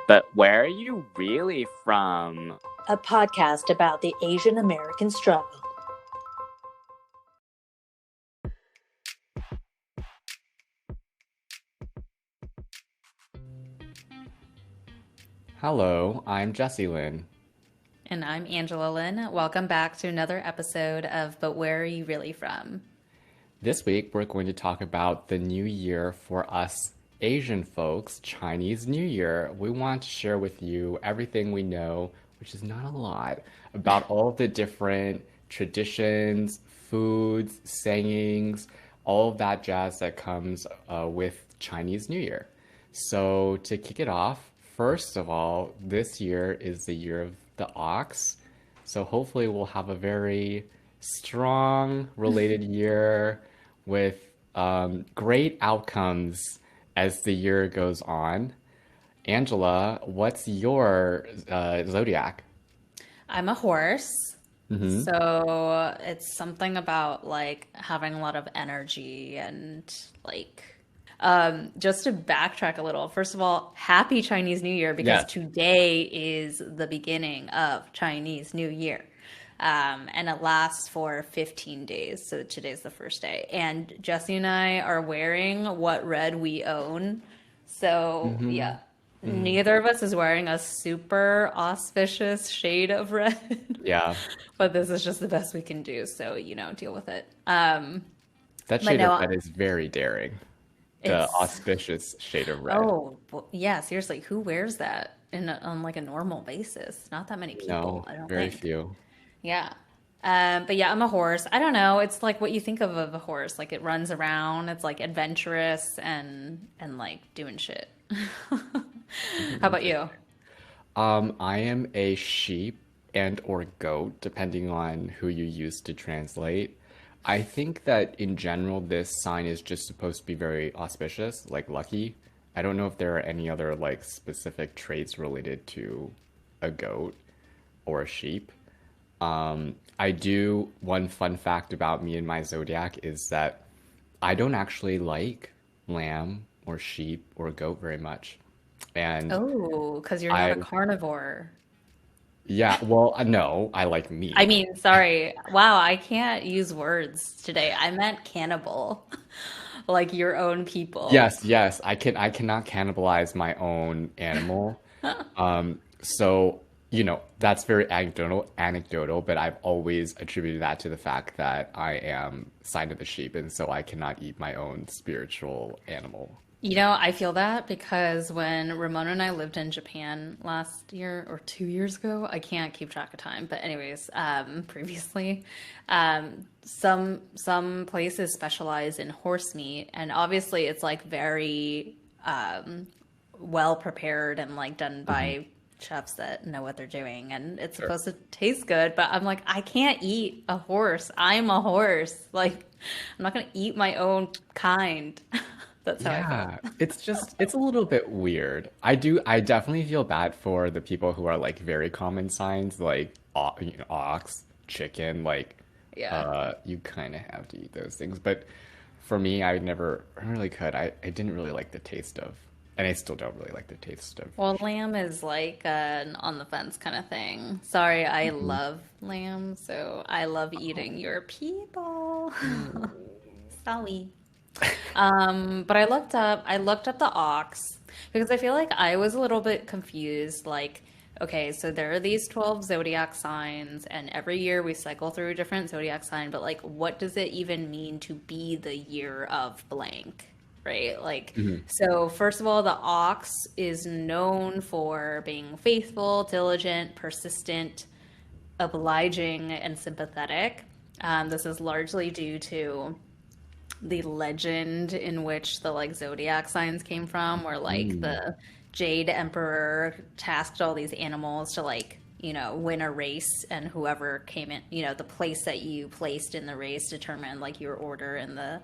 But where are you really from? A podcast about the Asian American struggle. Hello, I'm Jesse Lynn. And I'm Angela Lynn. Welcome back to another episode of But Where Are You Really From? This week, we're going to talk about the new year for us Asian folks, Chinese New Year. We want to share with you everything we know, which is not a lot, about all the different traditions, foods, sayings, all of that jazz that comes with Chinese New Year. So, to kick it off, first of all, this year is the year of the ox. So, hopefully, we'll have a very strong related year with great outcomes as the year goes on. Angela, what's your zodiac? I'm a horse. Mm-hmm. So it's something about like having a lot of energy and like just to backtrack a little. First of all, happy Chinese New Year because Yes. today is the beginning of Chinese New Year. And it lasts for 15 days. So today's the first day. And Jesse and I are wearing what red we own. So, Mm-hmm. yeah, neither of us is wearing a super auspicious shade of red, Yeah. but this is just the best we can do. So, deal with it. That But shade of no, red is very daring. The it's, auspicious shade of red. oh, well, yeah, seriously, who wears that on like a normal basis? Not that many people, No, I don't very think. few. Yeah. But yeah, I'm a horse. I don't know. It's like what you think of a horse. Like it runs around. It's like adventurous and like doing shit. How about you? I am a sheep and or goat, depending on who you use to translate. I think that in general, this sign is just supposed to be very auspicious, like lucky. I don't know if there are any other like specific traits related to a goat or a sheep. I do, one fun fact about me and my zodiac is that I don't actually like lamb or sheep or goat very much. And Oh, because you're not I a carnivore. Yeah, well, no, I like I meat. mean, sorry. Wow, I can't use words today. I meant cannibal, like your own people. Yes, yes, I cannot cannibalize my own animal. So, that's very anecdotal, but I've always attributed that to the fact that I am sign of the sheep, and so I cannot eat my own spiritual animal. I feel that because when Ramona and I lived in Japan last year or 2 years ago, I can't keep track of time, but anyways, previously, some places specialize in horse meat, and obviously it's like very well prepared and like done Hmm. by chefs that know what they're doing, and it's Sure. supposed to taste good, but I'm like, I can't eat a horse. I'm a horse. Like, I'm not gonna eat my own kind. That's how I felt. Yeah, it's a little bit weird. I definitely feel bad for the people who are like very common signs, like ox, chicken, like Yeah. you kind of have to eat those things. But for me, I really could. I didn't really like the taste of, and I still don't really like the taste of Well, sheep. lamb is like an on the fence kind of thing. Sorry, I Mhm. love lamb, so I love eating your people. Sorry. But I looked up the ox because I feel like I was a little bit confused. Like, okay, so there are these 12 zodiac signs, and every year we cycle through a different zodiac sign, but like, what does it even mean to be the year of blank? Right? Like, Mhm. so first of all, the ox is known for being faithful, diligent, persistent, obliging, and sympathetic. This is largely due to the legend in which the like zodiac signs came from, where like Mm. the Jade Emperor tasked all these animals to like win a race, and whoever came in, the place that you placed in the race determined like your order in the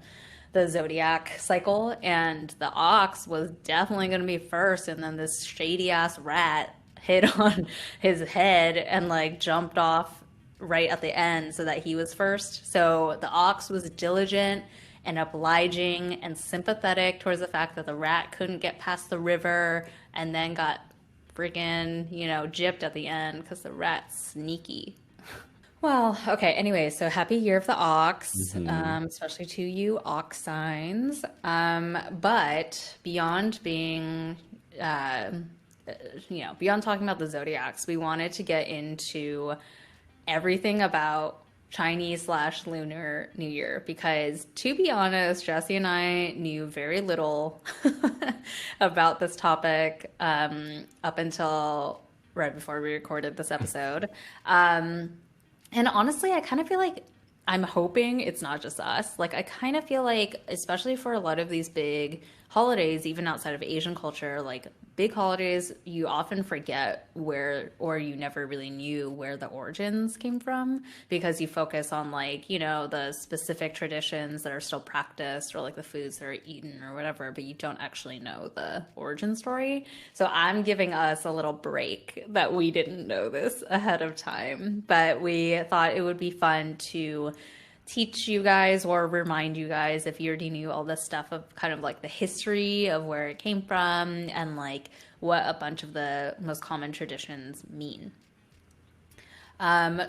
zodiac cycle, and the ox was definitely going to be first, and then this shady ass rat hit on his head and like jumped off right at the end so that he was first. So the ox was diligent and obliging and sympathetic towards the fact that the rat couldn't get past the river and then got freaking, gypped at the end because the rat's sneaky. Well, okay. Anyway, so happy year of the ox, Hmm. especially to you ox signs. But beyond being, uh, beyond talking about the zodiacs, we wanted to get into everything about Chinese slash Lunar New Year because, to be honest, Jesse and I knew very little about this topic up until right before we recorded this episode. And honestly, I kind of feel like I'm hoping it's not just us. Like, I kind of feel like, especially for a lot of these big holidays, even outside of Asian culture, like big holidays, you often forget where, or you never really knew where the origins came from because you focus on, like, the specific traditions that are still practiced or like the foods that are eaten or whatever, but you don't actually know the origin story. So I'm giving us a little break that we didn't know this ahead of time, but we thought it would be fun to teach you guys or remind you guys if you already knew all this stuff of kind of like the history of where it came from and like what a bunch of the most common traditions mean.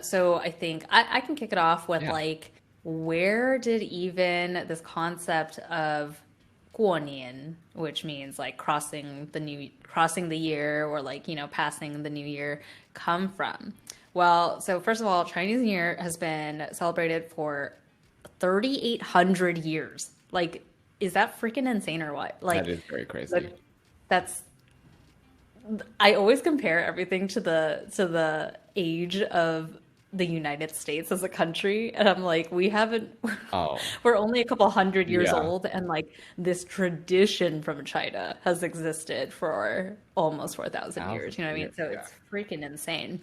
So I think I can kick it off with Yeah. like, where did even this concept of 过年, which means like crossing the year or like, passing the new year, come from? Well, so first of all, Chinese New Year has been celebrated for 3,800 years. Like, is that freaking insane or what? That Like, is very crazy. like that's I always compare everything to the age of the United States as a country, and I'm like, we haven't, Oh, we're only a couple hundred years yeah, old, and like this tradition from China has existed for almost 4,000 years. thousands You know what of I mean? years. So Yeah. it's freaking insane.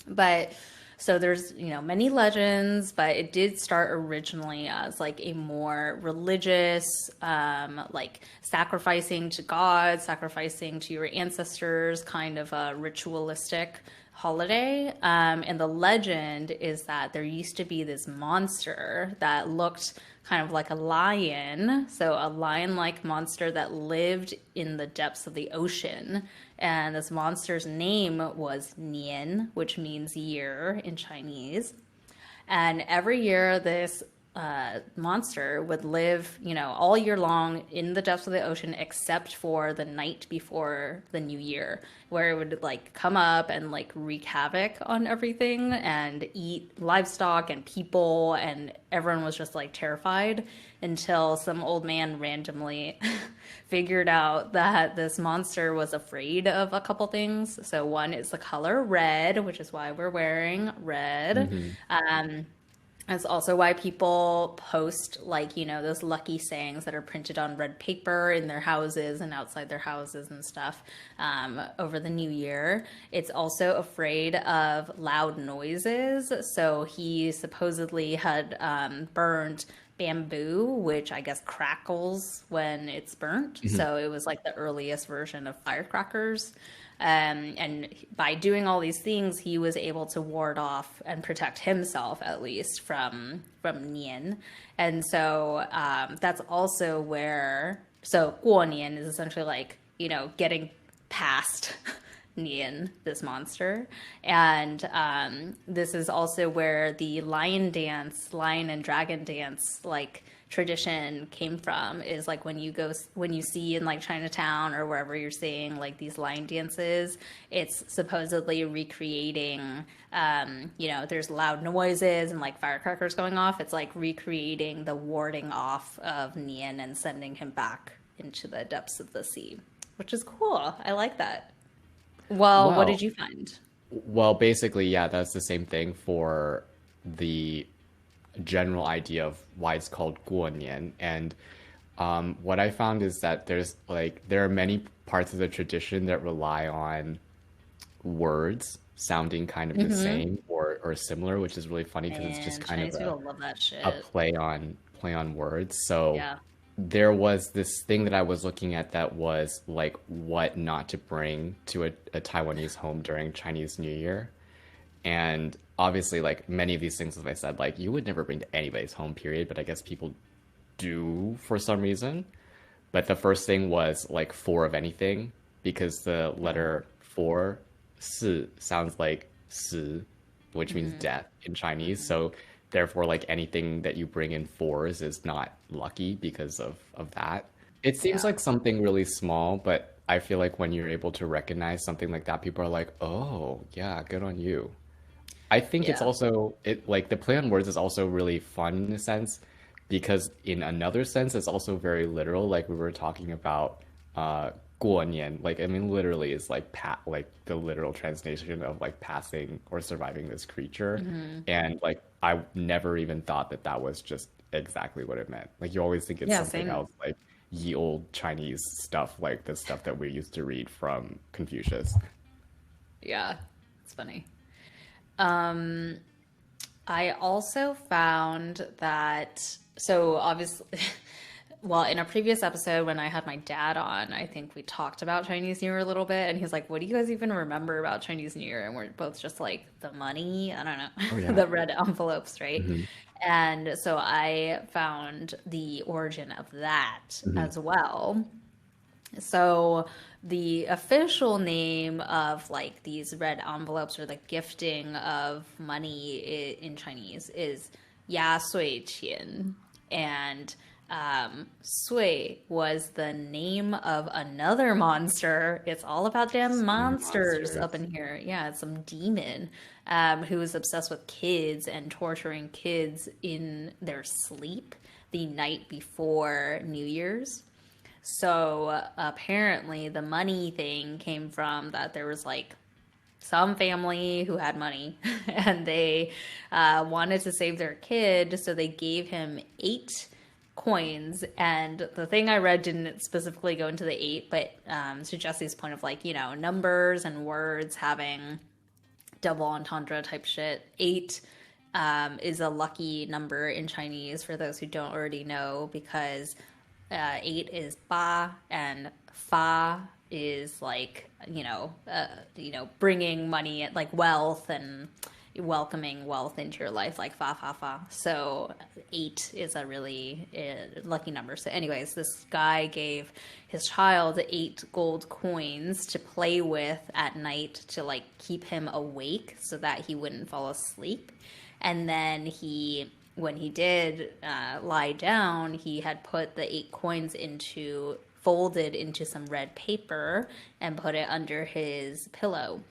But so there's, many legends, but it did start originally as like a more religious, like sacrificing to God, sacrificing to your ancestors, kind of a ritualistic holiday. And the legend is that there used to be this monster that looked kind of like a lion. So, a lion like monster that lived in the depths of the ocean. And this monster's name was Nian, which means year in Chinese. And every year, this monster would live, all year long in the depths of the ocean, except for the night before the new year, where it would like come up and like wreak havoc on everything and eat livestock and people. And everyone was just like terrified until some old man randomly figured out that this monster was afraid of a couple things. So, one is the color red, which is why we're wearing red. Hmm. That's also why people post like, those lucky sayings that are printed on red paper in their houses and outside their houses and stuff over the new year. It's also afraid of loud noises. So he supposedly had burned bamboo, which I guess crackles when it's burnt. Hmm. So it was like the earliest version of firecrackers. And by doing all these things, he was able to ward off and protect himself, at least, from Nian. And so that's also where, so 过年 is essentially like, getting past Nian, this monster. And this is also where the lion and dragon dance, like, tradition came from, is like when you see in like Chinatown or wherever you're seeing like these lion dances, it's supposedly recreating, there's loud noises and like firecrackers going off. It's like recreating the warding off of Nian and sending him back into the depths of the sea, which is cool. I like that. Well, what did Well, you find? well, basically, yeah, that's the same thing for the general idea of why it's called 过年. And what I found is that there are many parts of the tradition that rely on words sounding kind of the same or similar, which is really funny because it's just Man, kind of Chinese people love that a shit. play on words. So Yeah. there was this thing that I was looking at that was like what not to bring to a Taiwanese home during Chinese New Year. And obviously, like many of these things, as I said, like you would never bring to anybody's home, period. But I guess people do for some reason. But the first thing was like four of anything, because the letter four, 四 sounds like 死, which means Mm-hmm. death in Chinese. Mm-hmm. So therefore, like anything that you bring in fours is not lucky because of that. It seems Yeah. like something really small, but I feel like when you're able to recognize something like that, people are like, "Oh, yeah, good on you." I think it's Yeah. also it like the play on words is also really fun in a sense because in another sense it's also very literal. Like we were talking about 过年, like I mean literally is like like the literal translation of like passing or surviving this creature. Hmm. And like I never even thought that that was just exactly what it meant. Like you always think it's Yeah, something same. else like ye old Chinese stuff like the stuff that we used to read from Confucius. Yeah, it's funny. Um, I also found that, so obviously, well, in a previous episode when I had my dad on, I think we talked about Chinese New Year a little bit, and he's like, "What do you guys even remember about Chinese New Year?" And we're both just like, "The money, I don't Oh know, yeah. the red envelopes, right?" Hmm. And so I found the origin of that Hmm. as well. So the official name of like these red envelopes or the gifting of money in Chinese is Ya Sui Qian. And Sui was the name of another monster. It's all about damn So many monsters up monsters. in here. Yeah, it's some demon who is obsessed with kids and torturing kids in their sleep the night before New Year's. So apparently, the money thing came from that there was like some family who had money and they wanted to save their kid, so they gave him 8 coins. And the thing I read didn't specifically go into the eight, but to Jesse's point of like, numbers and words having double entendre type shit. 8 is a lucky number in Chinese for those who don't already know because 8 is ba and fa is like bringing money like wealth and welcoming wealth into your life like fa fa fa. So 8 is a really lucky number. So anyways, this guy gave his child 8 gold coins to play with at night to like keep him awake so that he wouldn't fall asleep. And then when he did lie down, he had put the 8 coins folded into some red paper and put it under his pillow.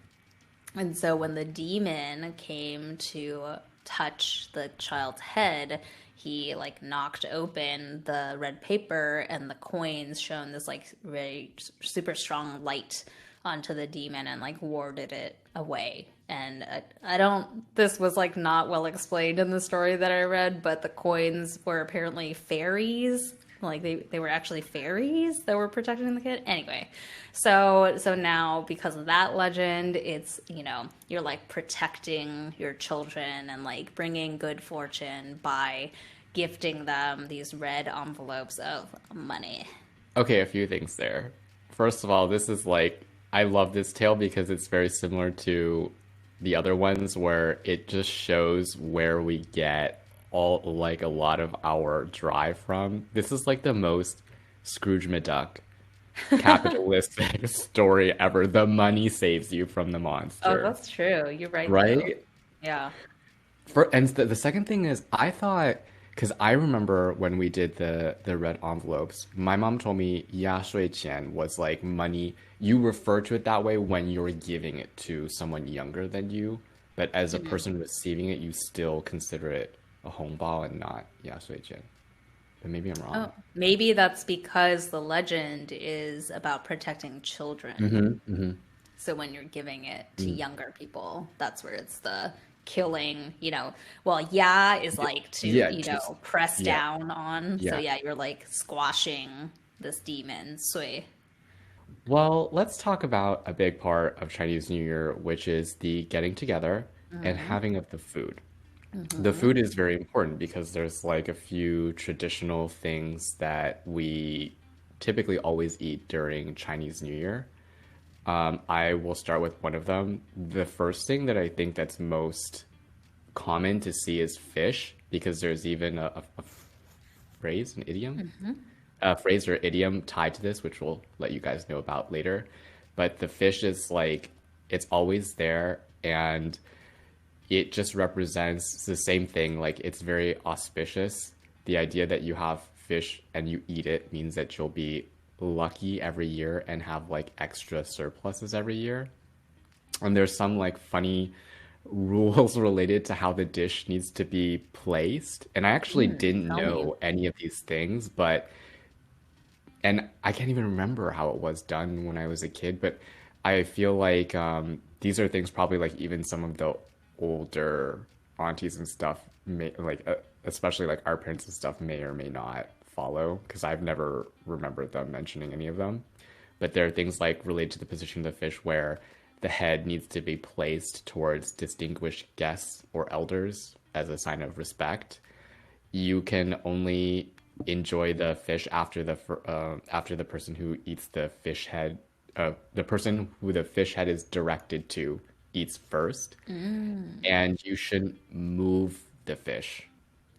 And so when the demon came to touch the child's head, he like knocked open the red paper and the coins shone this like very super strong light onto the demon and like warded it away. And I don't, this was like not well explained in the story that I read, but the coins were apparently fairies. Like they were actually fairies that were protecting the kid. Anyway, so now because of that legend, it's, you're like protecting your children and like bringing good fortune by gifting them these red envelopes of money. Okay, a few things there. First of all, this is like, I love this tale because it's very similar to the other ones where it just shows where we get all like a lot of our drive from. This is like the most Scrooge McDuck capitalistic story ever. The money saves you from the Oh, monster, that's true. You're right though. right? Yeah. And the second thing is, I thought because I remember when we did the red envelopes, my mom told me ya shui qian was like money. You refer to it that way when you're giving it to someone younger than you, but as a Mhm. person receiving it, you still consider it a hongbao and not ya shui qian. But maybe I'm wrong. Oh, maybe that's because the legend is about protecting children. Hmm. Hmm. So when you're giving it to younger people, that's where it's the killing, well, yeah is like to, Yeah, just press yeah, down on. So yeah. yeah, you're like squashing this demon, sui. Well, let's talk about a big part of Chinese New Year, which is the getting together and Mm-hmm. having of the food. The Mm-hmm. food is very important because there's like a few traditional things that we typically always eat during Chinese New Year. I will start with one of them. The first thing that I think that's most common to see is fish because there's even a phrase, an idiom, a phrase or idiom tied to this, which we'll let you guys know about later. But the fish is like It's always there, and it just represents the same thing. Like it's very auspicious. The idea that you have fish and you eat it means that you'll be lucky every year and have like extra surpluses every year. And there's some like funny rules related to how the dish needs to be placed. And I actually didn't Tell me. know any of these things, but and I can't even remember how it was done when I was a kid, but I feel like these are things probably like even some of the older aunties and stuff may like, especially like our parents and stuff may or may not follow because I've never remembered them mentioning any of them. But there are things like related to the position of the fish where the head needs to be placed towards distinguished guests or elders as a sign of respect. You can only enjoy the fish after the person who eats the fish head, the person who the fish head is directed to eats first, and you shouldn't move the fish.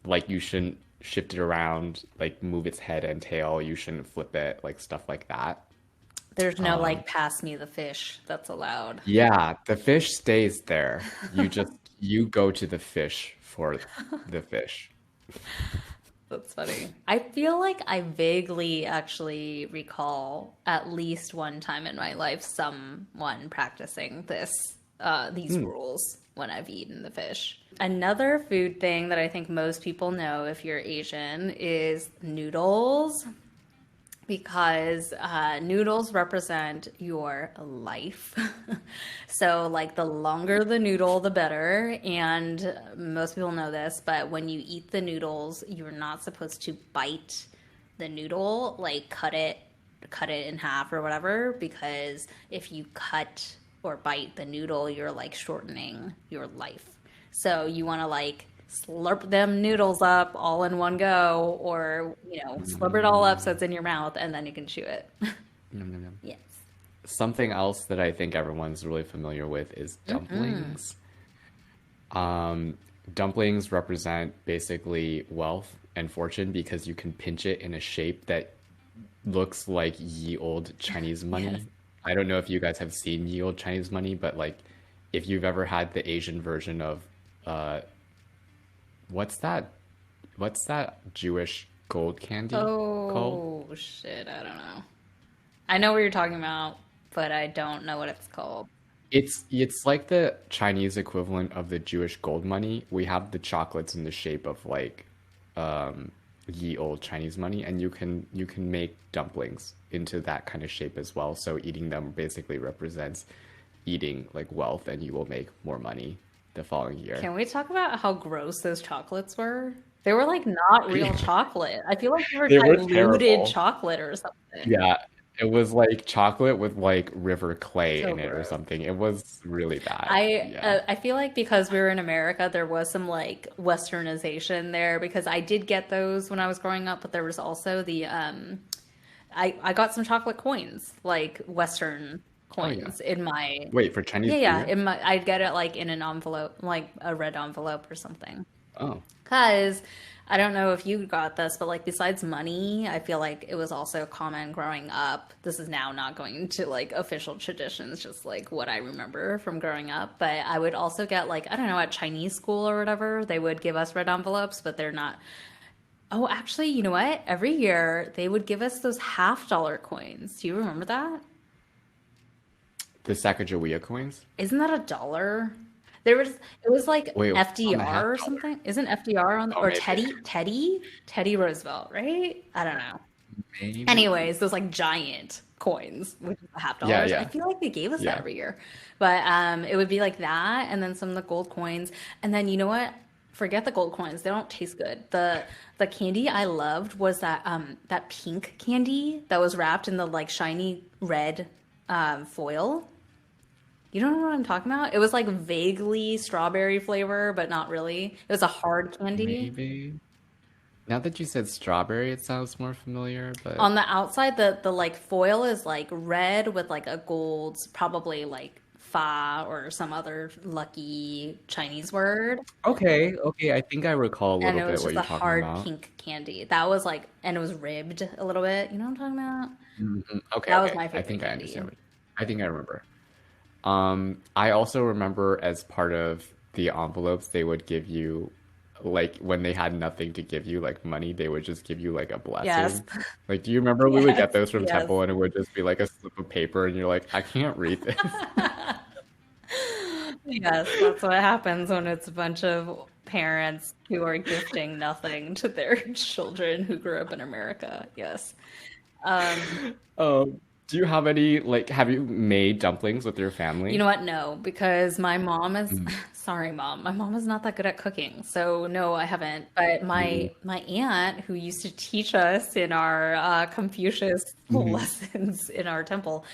Like you shouldn't shift it around, like move its head and tail. You shouldn't flip it, like stuff like that. There's no like pass me the fish that's allowed. Yeah, the fish stays there. You go to the fish for the fish. That's funny. I feel like I vaguely actually recall at least one time in my life someone practicing these rules when I've eaten the fish. Another food thing that I think most people know if you're Asian is noodles, because noodles represent your life. So, like, the longer the noodle, the better. And most people know this, but when you eat the noodles, you're not supposed to bite the noodle, like cut it in half or whatever, because if you cut or bite the noodle, you're like shortening your life. So you want to like slurp them noodles up all in one go, or slurp it all up so it's in your mouth and then you can chew it. Yum, yum, yum. Yes. Something else that I think everyone's really familiar with is dumplings. Dumplings represent basically wealth and fortune because you can pinch it in a shape that looks like ye old Chinese money. Yes. I don't know if you guys have seen ye old Chinese money, but like if you've ever had the Asian version of uh what's that Jewish gold candy called? Oh shit, I don't know. I know what you're talking about, but I don't know what it's called. It's like the Chinese equivalent of the Jewish gold money. We have the chocolates in the shape of like ye old Chinese money, and you can make dumplings into that kind of shape as well. So eating them basically represents eating like wealth, and you will make more money the following year. Can we talk about how gross those chocolates were? They were like not real chocolate. I feel like they were They were diluted terrible. chocolate or something. Yeah, it was like chocolate with like river clay So in it or gross. something. It was really bad. I Yeah. I feel like because we were in America, there was some like westernization there, because I did get those when I was growing up, but there was also the I got some chocolate coins, like Western Oh yeah. coins in my Wait, for Chinese yeah, New yeah, Year? in my I'd get it like in an envelope, like a red envelope or something. Oh. Because I don't know if you got this, but like besides money, I feel like it was also common growing up. This is now not going into like official traditions, just like what I remember from growing up. But I would also get like, I don't know, at Chinese school or whatever, they would give us red envelopes, but they're not. Oh, actually, you know what? Every year they would give us those $half coins. Do you remember that? The Sacagawea coins? Isn't that $1? It was like Wait, what's on the half FDR or dollar? something. Isn't FDR on Oh, or maybe. Teddy Roosevelt, right? I don't know. Maybe. Anyways, those like giant coins, which is the half Yeah, dollars. I yeah. feel like they gave us that Yeah. every year. But it would be like that, and then some of the gold coins. And then you know what? Forget the gold coins. They don't taste good. The candy I loved was that pink candy that was wrapped in the like shiny red foil. You don't know what I'm talking about? It was like vaguely strawberry flavor, but not really. It was a hard candy. Maybe. Now that you said strawberry, it sounds more familiar, but On the outside, the like foil is like red with like a gold, probably like fa or some other lucky Chinese word. okay, okay. I think I recall a And little it bit was what just you're a talking hard about. pink candy. That was like, and it was ribbed a little bit. You know what I'm talking about? Okay, That was okay. my I favorite think I candy. understand I think I remember. I also remember as part of the envelopes, they would give you, like, when they had nothing to give you, like money, they would just give you like a Yes. blessing. Like, do you remember we would Yes. get those from Yes. Temple and it would just be like a slip of paper and you're like, I can't read this. Yes, that's what happens when it's a bunch of parents who are gifting nothing to their children who grew up in America. Yes. Um, Do you have any, like, have you made dumplings with your You family? know what? No, because my mom is, Mm, sorry, mom. My mom is not that good at cooking. So no, I haven't. But mm, my aunt who used to teach us in our Confucius mm. lessons in our temple,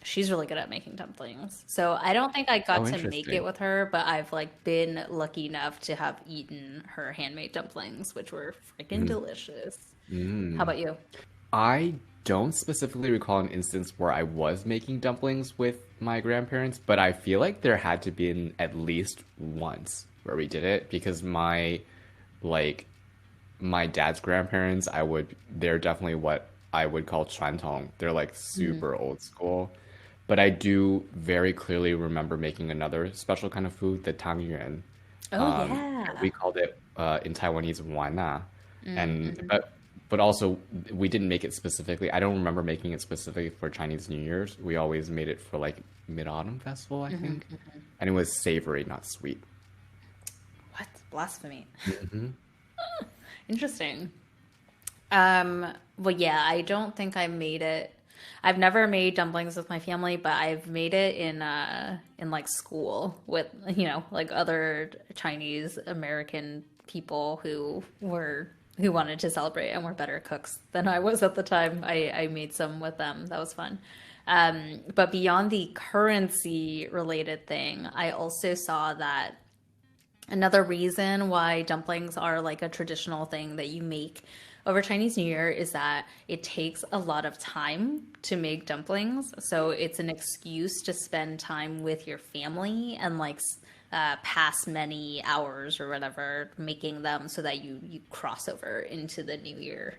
she's really good at making dumplings. So I don't think I got Oh, to make it interesting. with her, but I've like been lucky enough to have eaten her handmade dumplings, which were freaking Mm, delicious. How mm. about you? I don't specifically recall an instance where I was making dumplings with my grandparents, but I feel like there had to be at least once where we did it because like my dad's grandparents, they're definitely what I would call 传统. They're like Mhm. super old school. But I do very clearly remember making another special kind of food, the tang yuan. Oh yeah. We called it in Taiwanese wana, and Mm-hmm. but also we didn't make it specifically. I don't remember making it specifically for Chinese New Year's. We always made it for like Mid Autumn Festival, I think, and it was savory, not sweet. What? Blasphemy. Hmm. Interesting. Um, well, yeah, I don't think I made it. I've never made dumplings with my family, but I've made it in like school with, like other Chinese American people who wanted to celebrate and were better cooks than I was at the time. I made some with them. That was fun. But beyond the currency related thing, I also saw that another reason why dumplings are like a traditional thing that you make over Chinese New Year is that it takes a lot of time to make dumplings. So it's an excuse to spend time with your family and like pass many hours or whatever making them so that you cross over into the new year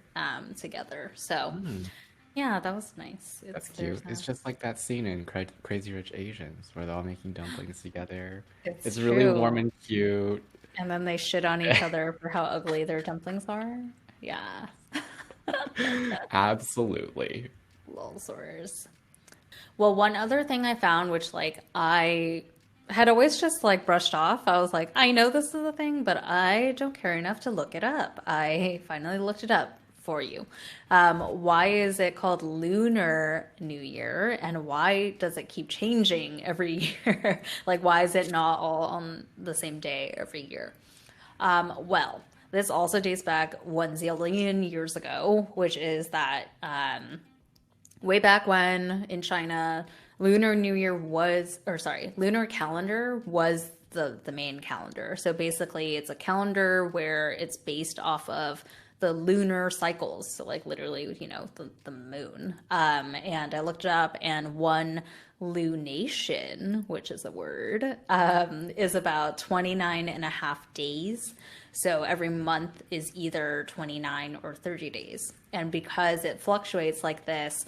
together. So yeah, that was nice. That's It's cute. It's just like that scene in Crazy Rich Asians where they're all making dumplings together. it's It's really warm true. and cute. And then they shit on each other for how ugly their dumplings are. Yeah. Absolutely. Lol sores. Well, one other thing I found, which like I had always just like brushed off, I was like, I know this is a thing, but I don't care enough to look it up. I finally looked it up for you. Why is it called Lunar New Year, and why does it keep changing every year? Like, why is it not all on the same day every year? Well, this also dates back 1 zillion years ago, which is that way back when in China, Lunar New Year was, or sorry, lunar calendar was the main calendar. So basically, it's a calendar where it's based off of the lunar cycles. So like literally, the moon. And I looked it up, and one lunation, which is a word, is about 29 and a half days. So every month is either 29 or 30 days. And because it fluctuates like this,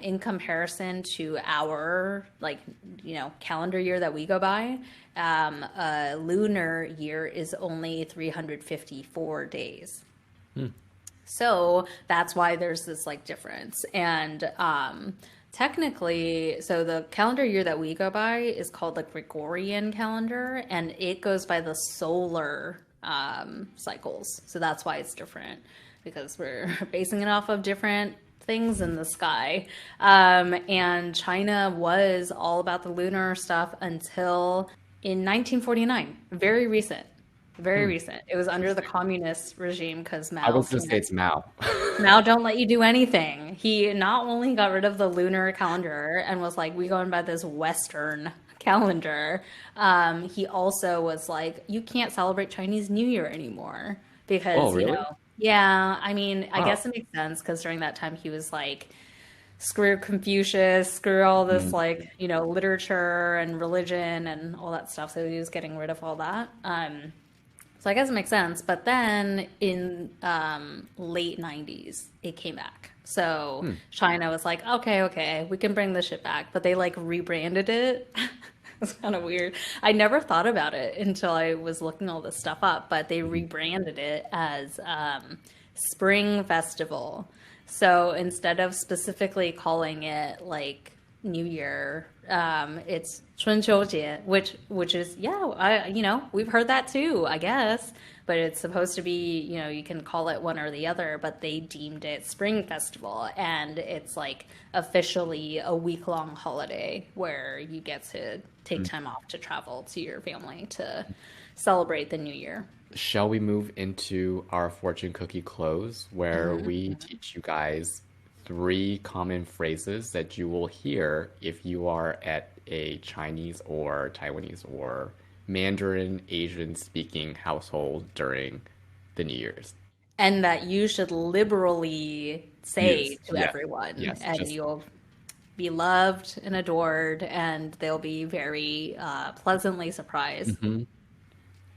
in comparison to our calendar year that we go by, a lunar year is only 354 days. So that's why there's this like difference. And technically, so the calendar year that we go by is called the Gregorian calendar, and it goes by the solar cycles. So that's why it's different because we're basing it off of different things in the sky. And China was all about the lunar stuff until in 1949, very recent. Very Hmm. recent. It was under the communist regime because I Mao was gonna say can't. it's Mao. Mao don't let you do anything. He not only got rid of the lunar calendar and was like, we going by this Western calendar. He also was like, you can't celebrate Chinese New Year anymore Oh, because, really? yeah. I mean, I Wow. guess it makes sense because during that time he was like, screw Confucius, screw all this Mm. like, literature and religion and all that stuff. So he was getting rid of all that. So I guess it makes sense. But then in late 90s, it came back. So China was like, okay, we can bring this shit back. But they like rebranded it. It's kind of weird. I never thought about it until I was looking all this stuff up, but they rebranded it as Spring Festival. So instead of specifically calling it like New Year, it's 春秋节, which is we've heard that too, I guess. But it's supposed to be, you can call it one or the other, but they deemed it Spring Festival, and it's like officially a week-long holiday where you get to take time off to travel to your family to celebrate the New Year. Shall we move into our fortune cookie close, where we teach you guys 3 common phrases that you will hear if you are at a Chinese or Taiwanese or Mandarin Asian speaking household during the New Year's? And that you should liberally say to everyone, and you'll be loved and adored, and they'll be very pleasantly surprised.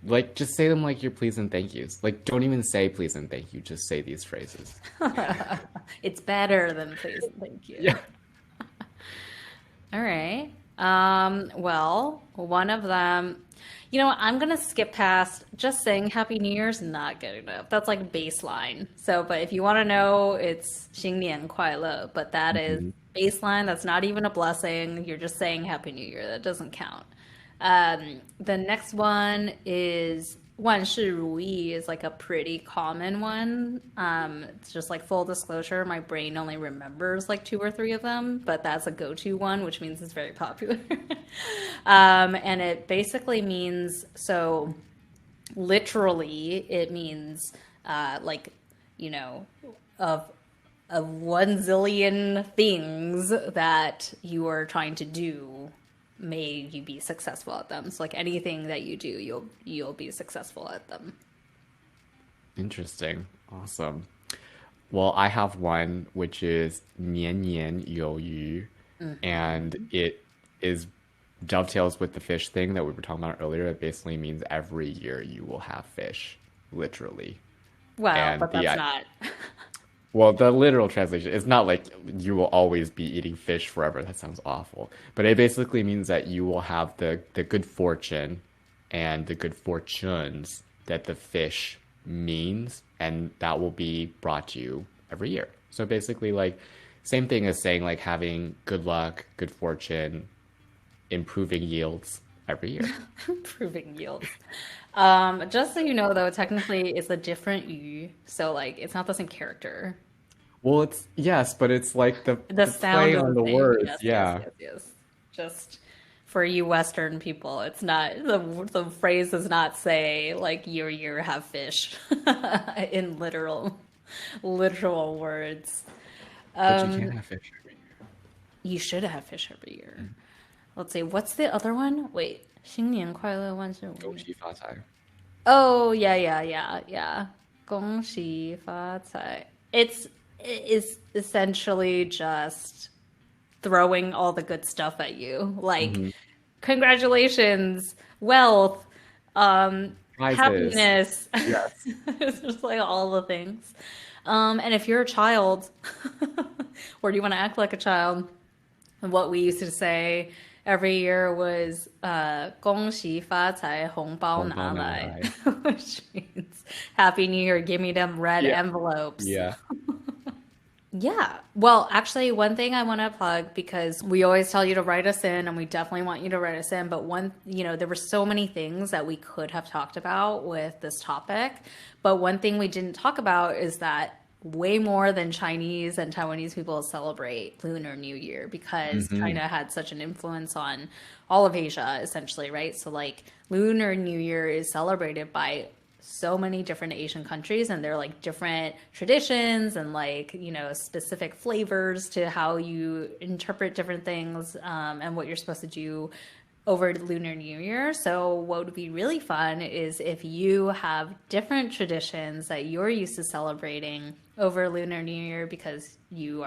Like, just say them like your please and thank yous. Like, don't even say please and thank you. Just say these phrases. It's better than please and thank you. Yeah. All right. Well, one of them, I'm going to skip past just saying Happy New Year's, not good enough. That's like baseline. So, but if you want to know, it's 新年快乐, but that is baseline. That's not even a blessing. You're just saying Happy New Year. That doesn't count. The next one is 万事如意 is like a pretty common one. It's just like full disclosure, my brain only remembers like 2 or 3 of them, but that's a go-to one, which means it's very popular. And it basically means, so literally it means of 1 zillion things that you are trying to do, may you be successful at them. So like anything that you do, you'll be successful at them. Interesting. Awesome. Well, I have one which is 年年有余, and it is dovetails with the fish thing that we were talking about earlier. It basically means every year you will have fish, literally. Well, And but that's not. Well, the literal translation is not like you will always be eating fish forever. That sounds awful. But it basically means that you will have the good fortune and the good fortunes that the fish means, and that will be brought to you every year. So basically, like, same thing as saying like having good luck, good fortune, improving yields every year. Improving yields. Just so you know, though, technically it's a different yu, so like it's not the same character. Well, it's yes, but it's like the sound play of on the the thing. words. Yes. Just for you Western people, it's not the phrase does not say like your year have fish in literal words. But you can't have fish every year. You should have fish every year. Let's see, what's the other one? Wait, 新年快乐万事如意. 恭喜发财. Oh, yeah. 恭喜发财. It is essentially just throwing all the good stuff at you. Like, congratulations, wealth, Prizes. happiness. Yes. It's just like all the things. And if you're a child, or do you want to act like a child, what we used to say every year was 恭喜发财红包拿来, which means Happy New Year, give me them red envelopes. Yeah. Yeah. Well, actually, one thing I want to plug, because we always tell you to write us in, and we definitely want you to write us in, but there were so many things that we could have talked about with this topic, but one thing we didn't talk about is that way more than Chinese and Taiwanese people celebrate Lunar New Year, because China had such an influence on all of Asia, essentially, right? So like Lunar New Year is celebrated by so many different Asian countries, and they're like different traditions and like, specific flavors to how you interpret different things, and what you're supposed to do over Lunar New Year. So what would be really fun is if you have different traditions that you're used to celebrating over Lunar New Year, because you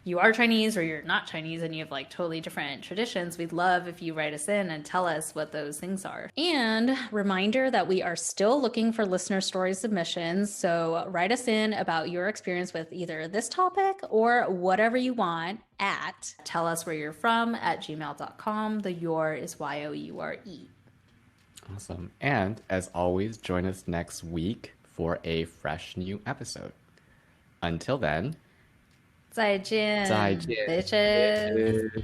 you are Chinese or you're not Chinese and you have like totally different traditions, we'd love if you write us in and tell us what those things are. And reminder that we are still looking for listener story submissions. So write us in about your experience with either this topic or whatever you want at telluswhereyou'refrom@gmail.com. The your is Youre. Awesome. And as always, join us next week for a fresh new episode. Until then, 再见 再见 bitches. bitches.